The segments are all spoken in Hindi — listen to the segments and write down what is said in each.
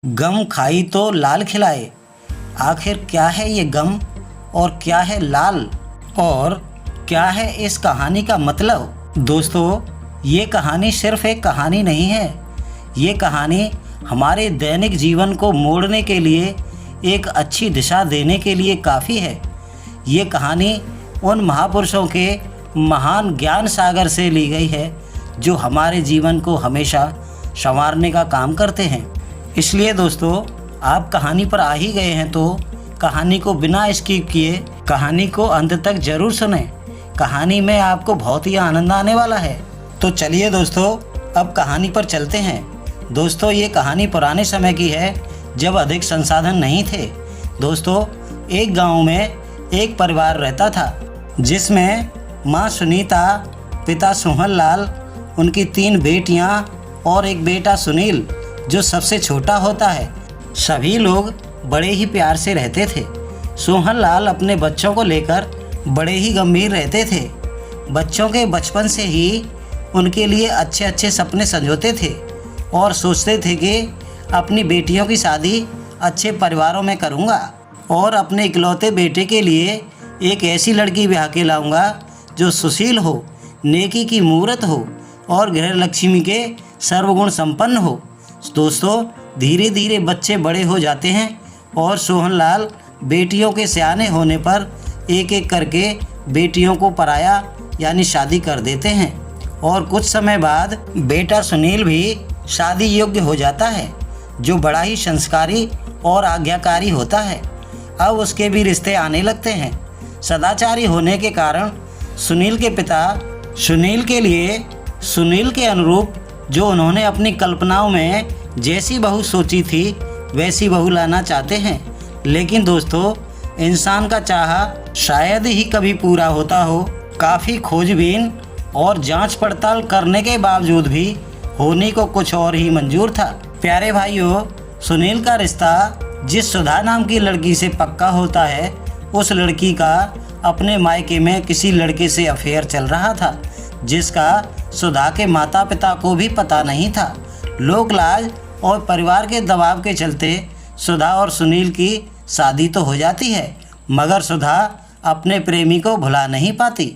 गम खाई तो लाल खिलाए। आखिर क्या है ये गम और क्या है लाल, और क्या है इस कहानी का मतलब? दोस्तों, ये कहानी सिर्फ एक कहानी नहीं है। ये कहानी हमारे दैनिक जीवन को मोड़ने के लिए, एक अच्छी दिशा देने के लिए काफ़ी है। ये कहानी उन महापुरुषों के महान ज्ञान सागर से ली गई है जो हमारे जीवन को हमेशा संवारने का काम करते हैं। इसलिए दोस्तों, आप कहानी पर आ ही गए हैं तो कहानी को बिना स्किप किए कहानी को अंत तक जरूर सुनें। कहानी में आपको बहुत ही आनंद आने वाला है। तो चलिए दोस्तों, अब कहानी पर चलते हैं। दोस्तों, ये कहानी पुराने समय की है जब अधिक संसाधन नहीं थे। दोस्तों, एक गांव में एक परिवार रहता था जिसमें माँ सुनीता, पिता सोहन लाल, उनकी 3 बेटियां और एक बेटा सुनील जो सबसे छोटा होता है। सभी लोग बड़े ही प्यार से रहते थे। सोहन लाल अपने बच्चों को लेकर बड़े ही गंभीर रहते थे। बच्चों के बचपन से ही उनके लिए अच्छे अच्छे सपने संजोते थे और सोचते थे कि अपनी बेटियों की शादी अच्छे परिवारों में करूँगा और अपने इकलौते बेटे के लिए एक ऐसी लड़की ब्याह के लाऊंगा जो सुशील हो, नेकी की मूरत हो और गृह लक्ष्मी के सर्वगुण संपन्न हो। दोस्तों, धीरे धीरे बच्चे बड़े हो जाते हैं और सोहनलाल बेटियों के सयाने होने पर एक एक करके बेटियों को पराया यानी शादी कर देते हैं। और कुछ समय बाद बेटा सुनील भी शादी योग्य हो जाता है, जो बड़ा ही संस्कारी और आज्ञाकारी होता है। अब उसके भी रिश्ते आने लगते हैं। सदाचारी होने के कारण सुनील के पिता सुनील के लिए सुनील के अनुरूप जो उन्होंने अपनी कल्पनाओं में जैसी बहू सोची थी वैसी बहू लाना चाहते हैं। लेकिन दोस्तों, इंसान का चाहा शायद ही कभी पूरा होता हो। काफ़ी खोजबीन और जांच पड़ताल करने के बावजूद भी होने को कुछ और ही मंजूर था। प्यारे भाइयों, सुनील का रिश्ता जिस सुधा नाम की लड़की से पक्का होता है, उस लड़की का अपने मायके में किसी लड़के से अफेयर चल रहा था, जिसका सुधा के माता पिता को भी पता नहीं था। लोक लाज और परिवार के दबाव के चलते सुधा और सुनील की शादी तो हो जाती है, मगर सुधा अपने प्रेमी को भुला नहीं पाती।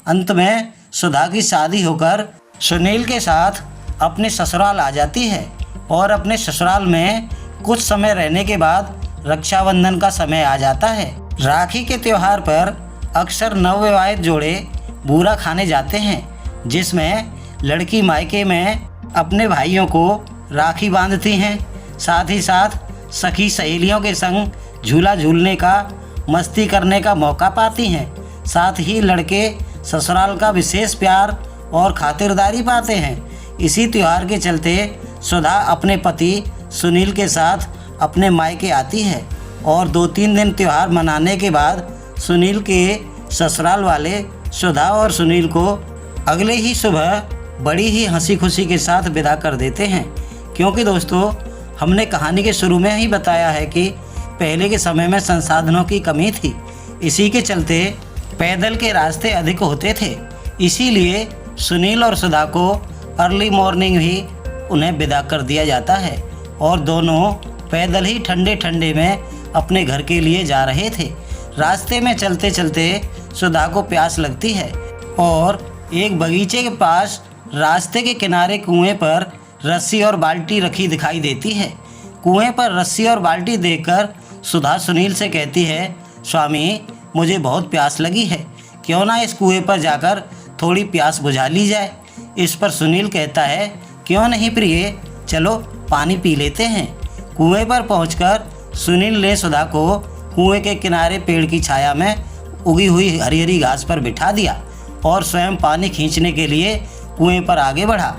अंत में सुधा की शादी होकर सुनील के साथ अपने ससुराल आ जाती है और अपने ससुराल में कुछ समय रहने के बाद रक्षाबंधन का समय आ जाता है। राखी के त्यौहार पर अक्सर नवविवाहित जोड़े बूरा खाने जाते हैं, जिसमें लड़की मायके में अपने भाइयों को राखी बांधती हैं। साथ ही साथ सखी सहेलियों के संग झूला झूलने का, मस्ती करने का मौका पाती हैं। साथ ही लड़के ससुराल का विशेष प्यार और खातिरदारी पाते हैं। इसी त्यौहार के चलते सुधा अपने पति सुनील के साथ अपने मायके आती है और 2-3 दिन त्यौहार मनाने के बाद सुनील के ससुराल वाले सुधा और सुनील को अगले ही सुबह बड़ी ही हंसी खुशी के साथ विदा कर देते हैं। क्योंकि दोस्तों, हमने कहानी के शुरू में ही बताया है कि पहले के समय में संसाधनों की कमी थी। इसी के चलते पैदल के रास्ते अधिक होते थे। इसीलिए सुनील और सुधा को अर्ली मॉर्निंग ही उन्हें विदा कर दिया जाता है और दोनों पैदल ही ठंडे ठंडे में अपने घर के लिए जा रहे थे। रास्ते में चलते चलते सुधा को प्यास लगती है और एक बगीचे के पास रास्ते के किनारे कुएं पर रस्सी और बाल्टी रखी दिखाई देती है। कुएं पर रस्सी और बाल्टी देखकर सुधा सुनील से कहती है, स्वामी, मुझे बहुत प्यास लगी है, क्यों ना इस कुएं पर जाकर थोड़ी प्यास बुझा ली जाए। इस पर सुनील कहता है, क्यों नहीं प्रिय, चलो पानी पी लेते हैं। कुएं पर पहुंचकर सुनील ने सुधा को कुएं के किनारे पेड़ की छाया में उगी हुई हरी हरी घास पर बिठा दिया और स्वयं पानी खींचने के लिए कुएं पर आगे बढ़ा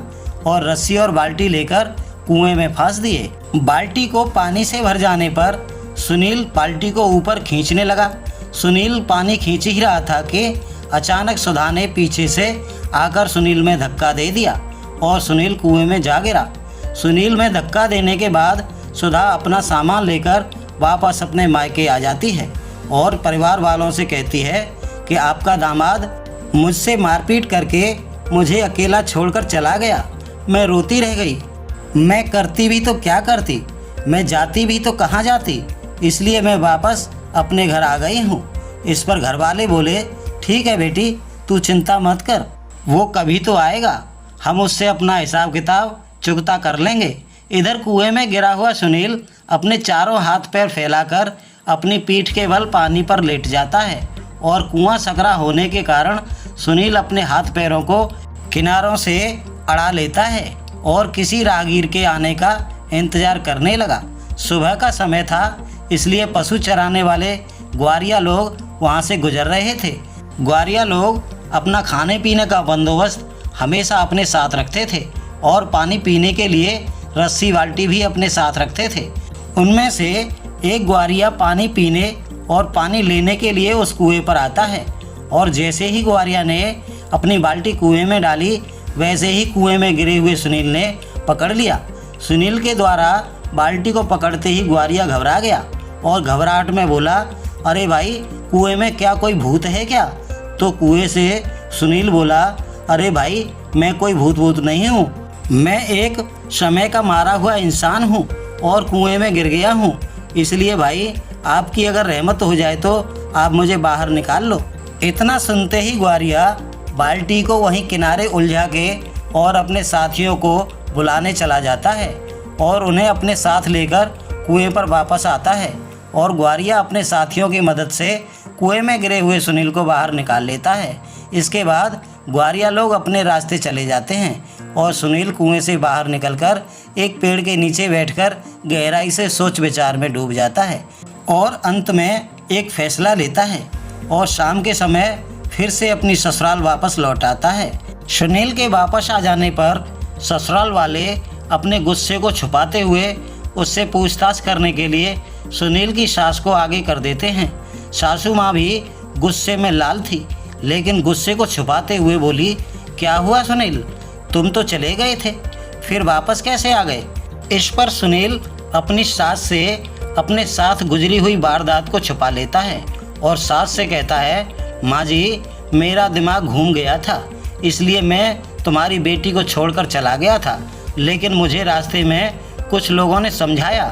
और रस्सी और बाल्टी लेकर कुएं में फंस दिए। बाल्टी को पानी से भर जाने पर सुनील बाल्टी को ऊपर खींचने लगा। सुनील पानी खींच ही रहा था कि अचानक सुधा ने पीछे से आकर सुनील में धक्का दे दिया और सुनील कुएं में जा गिरा। सुनील में धक्का देने के बाद सुधा अपना सामान लेकर वापस अपने मायके आ जाती है और परिवार वालों से कहती है कि आपका दामाद मुझसे मारपीट करके मुझे अकेला छोड़कर चला गया। मैं रोती रह गई। मैं करती भी तो क्या करती, मैं जाती भी तो कहाँ जाती, इसलिए मैं वापस अपने घर आ गई हूँ। इस पर घर वाले बोले, ठीक है बेटी, तू चिंता मत कर, वो कभी तो आएगा, हम उससे अपना हिसाब किताब चुकता कर लेंगे। इधर कुएं में गिरा हुआ सुनील अपने चारों हाथ पैर फैलाकर अपनी पीठ के बल पानी पर लेट जाता है और कुआं सकरा होने के कारण सुनील अपने हाथ पैरों को किनारों से अड़ा लेता है और किसी राहगीर के आने का इंतजार करने लगा। सुबह का समय था, इसलिए पशु चराने वाले ग्वारिया लोग वहां से गुजर रहे थे। ग्वारिया लोग अपना खाने पीने का बंदोबस्त हमेशा अपने साथ रखते थे और पानी पीने के लिए रस्सी बाल्टी भी अपने साथ रखते थे। उनमें से एक ग्वारिया पानी पीने और पानी लेने के लिए उस कुएं पर आता है और जैसे ही ग्वारिया ने अपनी बाल्टी कुएं में डाली, वैसे ही कुएं में गिरे हुए सुनील ने पकड़ लिया। सुनील के द्वारा बाल्टी को पकड़ते ही ग्वारिया घबरा गया और घबराहट में बोला, अरे भाई, कुएं में क्या कोई भूत है क्या? तो कुएं से सुनील बोला, अरे भाई, मैं कोई भूत नहीं हूँ, मैं एक समय का मारा हुआ इंसान हूँ और कुएं में गिर गया हूँ, इसलिए भाई आपकी अगर रहमत हो जाए तो आप मुझे बाहर निकाल लो। इतना सुनते ही ग्वारिया बाल्टी को वहीं किनारे उलझा के और अपने साथियों को बुलाने चला जाता है और उन्हें अपने साथ लेकर कुएं पर वापस आता है और ग्वारिया अपने साथियों की मदद से कुएं में गिरे हुए सुनील को बाहर निकाल लेता है। इसके बाद ग्वारिया लोग अपने रास्ते चले जाते हैं और सुनील कुएं से बाहर निकलकर एक पेड़ के नीचे बैठकर गहराई से सोच विचार में डूब जाता है और अंत में एक फैसला लेता है और शाम के समय फिर से अपनी ससुराल वापस लौट आता है। सुनील के वापस आ जाने पर ससुराल वाले अपने गुस्से को छुपाते हुए उससे पूछताछ करने के लिए सुनील की सास को आगे कर देते हैं। सासू माँ भी गुस्से में लाल थी, लेकिन गुस्से को छुपाते हुए बोली, क्या हुआ सुनील, तुम तो चले गए थे, फिर वापस कैसे आ गए? इस पर सुनील अपनी सास से अपने साथ गुजरी हुई वारदात को छुपा लेता है और सास से कहता है, माँ जी, मेरा दिमाग घूम गया था, इसलिए मैं तुम्हारी बेटी को छोड़कर चला गया था, लेकिन मुझे रास्ते में कुछ लोगों ने समझाया,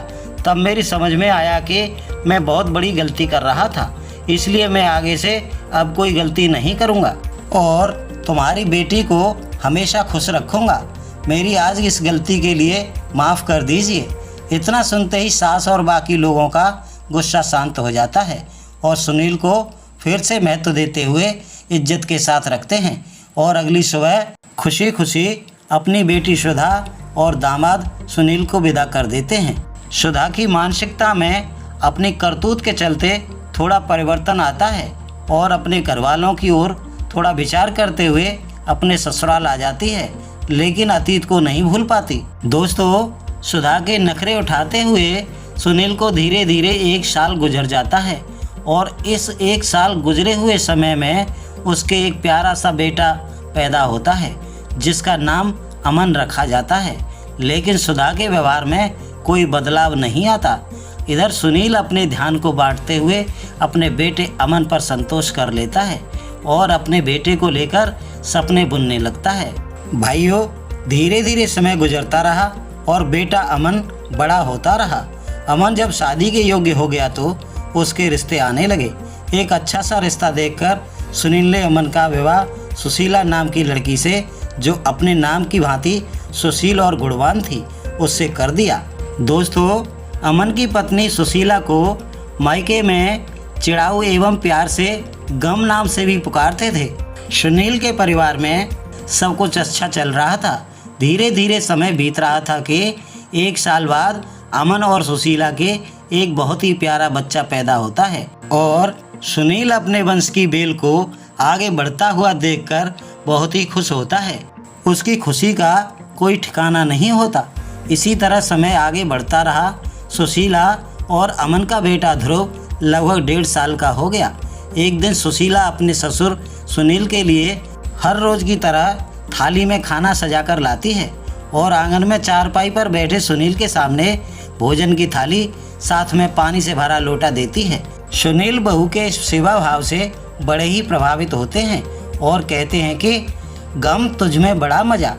तब मेरी समझ में आया कि मैं बहुत बड़ी गलती कर रहा था, इसलिए मैं आगे से अब कोई गलती नहीं करूँगा और तुम्हारी बेटी को हमेशा खुश रखूँगा। मेरी आज इस गलती के लिए माफ़ कर दीजिए। इतना सुनते ही सास और बाकी लोगों का गुस्सा शांत हो जाता है और सुनील को फिर से महत्व देते हुए इज्जत के साथ रखते हैं और अगली सुबह खुशी खुशी अपनी बेटी सुधा और दामाद सुनील को विदा कर देते हैं। सुधा की मानसिकता में अपनी करतूत के चलते थोड़ा परिवर्तन आता है और अपने घरवालों की ओर थोड़ा विचार करते हुए अपने ससुराल आ जाती है, लेकिन अतीत को नहीं भूल पाती। दोस्तों, सुधा के नखरे उठाते हुए सुनील को धीरे धीरे 1 साल गुजर जाता है और इस 1 साल गुजरे हुए समय में उसके एक प्यारा सा बेटा पैदा होता है जिसका नाम अमन रखा जाता है, लेकिन सुधा के व्यवहार में कोई बदलाव नहीं आता। इधर सुनील अपने ध्यान को बांटते हुए अपने बेटे अमन पर संतोष कर लेता है और अपने बेटे को लेकर सपने बुनने लगता है। भाइयों, धीरे धीरे समय गुजरता रहा और बेटा अमन बड़ा होता रहा। अमन जब शादी के योग्य हो गया तो उसके रिश्ते आने लगे। एक अच्छा सा रिश्ता देखकर सुनील ने अमन का विवाह सुशीला नाम की लड़की से, जो अपने नाम की भांति सुशील और गुणवान थी, उससे कर दिया। दोस्तों, अमन की पत्नी सुशीला को मायके में चिड़ाऊ एवं प्यार से गम नाम से भी पुकारते थे। सुनील के परिवार में सब कुछ अच्छा चल रहा था। धीरे धीरे समय बीत रहा था कि 1 साल बाद अमन और सुशीला के एक बहुत ही प्यारा बच्चा पैदा होता है और सुनील अपने वंश की बेल को आगे बढ़ता हुआ देखकर बहुत ही खुश होता है। उसकी खुशी का कोई ठिकाना नहीं होता। इसी तरह समय आगे बढ़ता रहा। सुशीला और अमन का बेटा ध्रुव लगभग 1.5 साल का हो गया। एक दिन सुशीला अपने ससुर सुनील के लिए हर रोज की तरह थाली में खाना सजाकर लाती है और आंगन में चारपाई पर बैठे सुनील के सामने भोजन की थाली साथ में पानी से भरा लोटा देती है। सुनील बहू के सेवा भाव से बड़े ही प्रभावित होते हैं और कहते हैं कि गम तुझ में बड़ा मजा,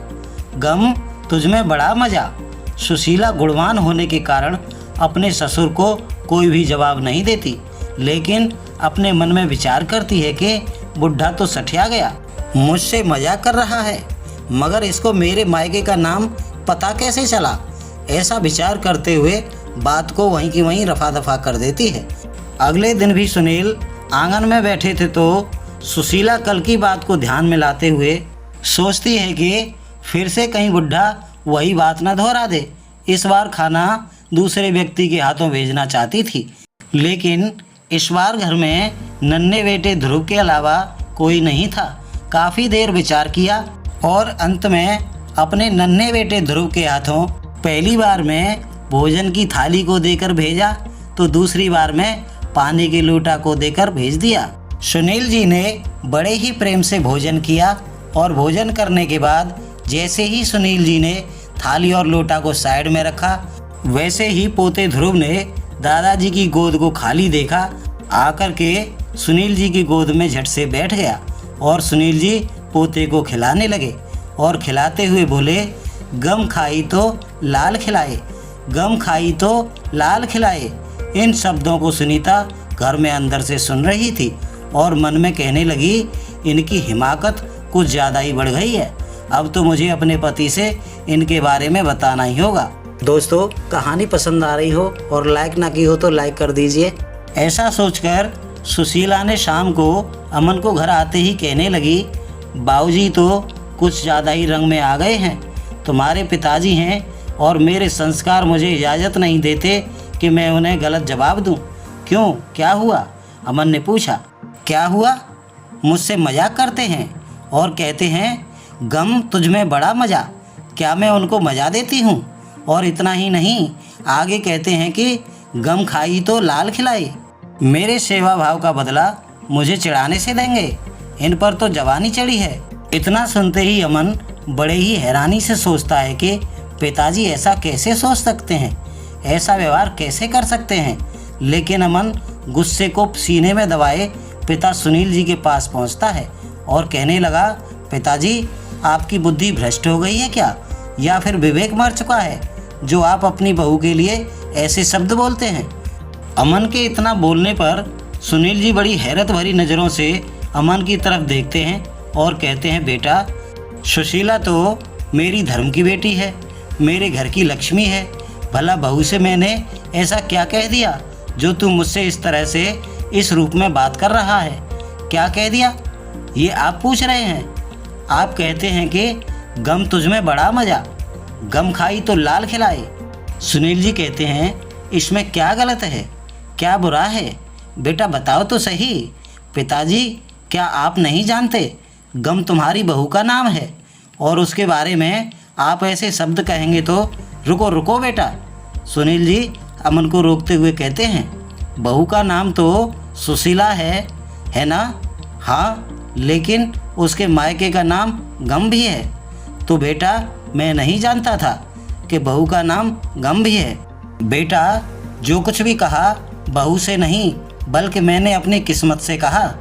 गम तुझ में बड़ा मजा। सुशीला गुणवान होने के कारण अपने ससुर को कोई भी जवाब नहीं देती, लेकिन अपने मन में विचार करती है कि बुढ़ा तो सठिया गया, मुझसे मजाक कर रहा है, मगर इसको मेरे मायके का नाम पता कैसे चला। ऐसा विचार करते हुए बात को वहीं की वहीं रफा दफा कर देती है। अगले दिन भी सुनील आंगन में बैठे थे तो सुशीला कल की बात को ध्यान में लाते हुए सोचती है कि फिर से कहीं बुढ़ा वही बात न दोहरा दे। इस बार खाना दूसरे व्यक्ति के हाथों भेजना चाहती थी, लेकिन इस बार घर में नन्हे बेटे ध्रुव के अलावा कोई नहीं था। काफ़ी देर विचार किया और अंत में अपने नन्हे बेटे ध्रुव के हाथों पहली बार में भोजन की थाली को देकर भेजा तो दूसरी बार में पानी के लोटा को देकर भेज दिया। सुनील जी ने बड़े ही प्रेम से भोजन किया और भोजन करने के बाद जैसे ही सुनील जी ने थाली और लोटा को साइड में रखा, वैसे ही पोते ध्रुव ने दादाजी की गोद को खाली देखा, आकर के सुनील जी की गोद में झट से बैठ गया और सुनील जी पोते को खिलाने लगे और खिलाते हुए बोले, गम खाई तो लाल खिलाए, गम खाई तो लाल खिलाए। इन शब्दों को सुनीता घर में अंदर से सुन रही थी और मन में कहने लगी, इनकी हिमाकत कुछ ज़्यादा ही बढ़ गई है, अब तो मुझे अपने पति से इनके बारे में बताना ही होगा। दोस्तों, कहानी पसंद आ रही हो और लाइक ना की हो तो लाइक कर दीजिए। ऐसा सोचकर सुशीला ने शाम को अमन को घर आते ही कहने लगी, बाबूजी तो कुछ ज़्यादा ही रंग में आ गए हैं, तुम्हारे पिताजी हैं और मेरे संस्कार मुझे इजाज़त नहीं देते कि मैं उन्हें गलत जवाब दूं। क्यों, क्या हुआ? अमन ने पूछा। क्या हुआ? मुझसे मजाक करते हैं और कहते हैं गम तुझमें बड़ा मज़ा। क्या मैं उनको मज़ा देती हूँ? और इतना ही नहीं, आगे कहते हैं कि गम खाई तो लाल खिलाई। मेरे सेवा भाव का बदला मुझे चिढ़ाने से देंगे, इन पर तो जवानी चढ़ी है। इतना सुनते ही अमन बड़े ही हैरानी से सोचता है कि पिताजी ऐसा कैसे सोच सकते हैं, ऐसा व्यवहार कैसे कर सकते हैं। लेकिन अमन गुस्से को सीने में दबाए पिता सुनील जी के पास पहुंचता है और कहने लगा, पिताजी आपकी बुद्धि भ्रष्ट हो गई है क्या, या फिर विवेक मर चुका है जो आप अपनी बहू के लिए ऐसे शब्द बोलते हैं। अमन के इतना बोलने पर सुनील जी बड़ी हैरत भरी नज़रों से अमन की तरफ देखते हैं और कहते हैं, बेटा सुशीला तो मेरी धर्म की बेटी है, मेरे घर की लक्ष्मी है, भला बहू से मैंने ऐसा क्या कह दिया जो तू मुझसे इस तरह से इस रूप में बात कर रहा है? क्या कह दिया ये आप पूछ रहे हैं? आप कहते हैं कि गम तुझमें बड़ा मज़ा, गम खाई तो लाल खिलाए। सुनील जी कहते हैं, इसमें क्या गलत है, क्या बुरा है? बेटा बताओ तो सही। पिताजी, क्या आप नहीं जानते गम तुम्हारी बहू का नाम है और उसके बारे में आप ऐसे शब्द कहेंगे तो रुको रुको बेटा। सुनील जी अमन को रोकते हुए कहते हैं, बहू का नाम तो सुशीला है ना? हाँ, लेकिन उसके मायके का नाम गम भी है। तो बेटा मैं नहीं जानता था कि बहू का नाम गम भी है। बेटा जो कुछ भी कहा बहू से नहीं बल्कि मैंने अपनी किस्मत से कहा,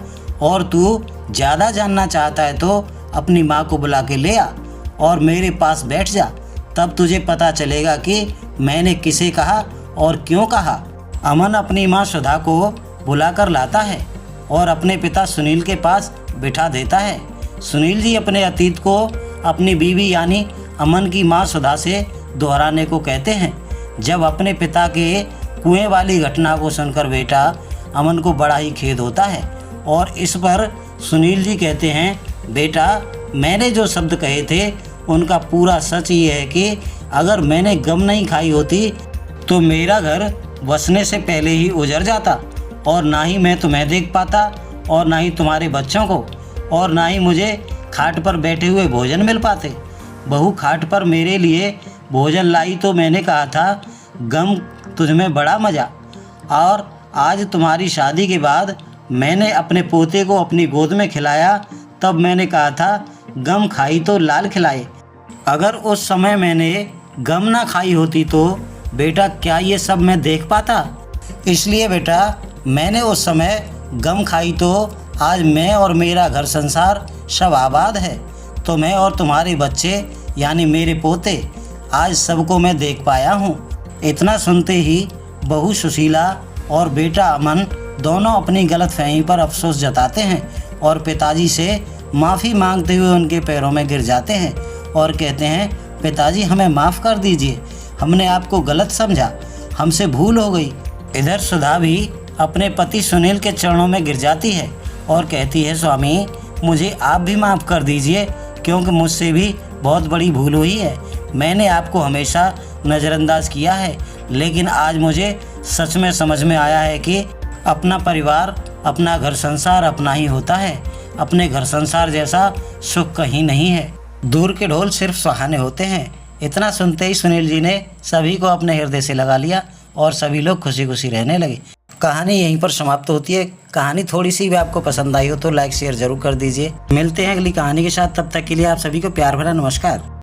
और तू ज़्यादा जानना चाहता है तो अपनी माँ को बुला के ले आ और मेरे पास बैठ जा, तब तुझे पता चलेगा कि मैंने किसे कहा और क्यों कहा। अमन अपनी माँ सुधा को बुलाकर लाता है और अपने पिता सुनील के पास बिठा देता है। सुनील जी अपने अतीत को अपनी बीवी यानी अमन की माँ सुधा से दोहराने को कहते हैं। जब अपने पिता के कुएं वाली घटना को सुनकर बेटा अमन को बड़ा ही खेद होता है और इस पर सुनील जी कहते हैं, बेटा मैंने जो शब्द कहे थे उनका पूरा सच ये है कि अगर मैंने गम नहीं खाई होती तो मेरा घर बसने से पहले ही उजड़ जाता और ना ही मैं तुम्हें देख पाता और ना ही तुम्हारे बच्चों को और ना ही मुझे खाट पर बैठे हुए भोजन मिल पाते। बहू खाट पर मेरे लिए भोजन लाई तो मैंने कहा था गम तुझमें बड़ा मज़ा, और आज तुम्हारी शादी के बाद मैंने अपने पोते को अपनी गोद में खिलाया तब मैंने कहा था गम खाई तो लाल खिलाए। अगर उस समय मैंने गम ना खाई होती तो बेटा क्या ये सब मैं देख पाता? इसलिए बेटा मैंने उस समय गम खाई तो आज मैं और मेरा घर संसार सब आबाद है, तो मैं और तुम्हारे बच्चे यानी मेरे पोते आज सबको मैं देख पाया हूँ। इतना सुनते ही बहू सुशीला और बेटा अमन दोनों अपनी गलतफहमी पर अफसोस जताते हैं और पिताजी से माफ़ी मांगते हुए उनके पैरों में गिर जाते हैं और कहते हैं, पिताजी हमें माफ़ कर दीजिए, हमने आपको गलत समझा, हमसे भूल हो गई। इधर सुधा भी अपने पति सुनील के चरणों में गिर जाती है और कहती है, स्वामी मुझे आप भी माफ़ कर दीजिए, क्योंकि मुझसे भी बहुत बड़ी भूल हुई है। मैंने आपको हमेशा नज़रअंदाज किया है, लेकिन आज मुझे सच में समझ में आया है कि अपना परिवार, अपना घर संसार अपना ही होता है। अपने घर संसार जैसा सुख कहीं नहीं है। दूर के ढोल सिर्फ सुहाने होते हैं। इतना सुनते ही सुनील जी ने सभी को अपने हृदय से लगा लिया और सभी लोग खुशी खुशी रहने लगे। कहानी यहीं पर समाप्त होती है। कहानी थोड़ी सी भी आपको पसंद आई हो तो लाइक शेयर जरूर कर दीजिए। मिलते हैं अगली कहानी के साथ, तब तक के लिए आप सभी को प्यार भरा नमस्कार।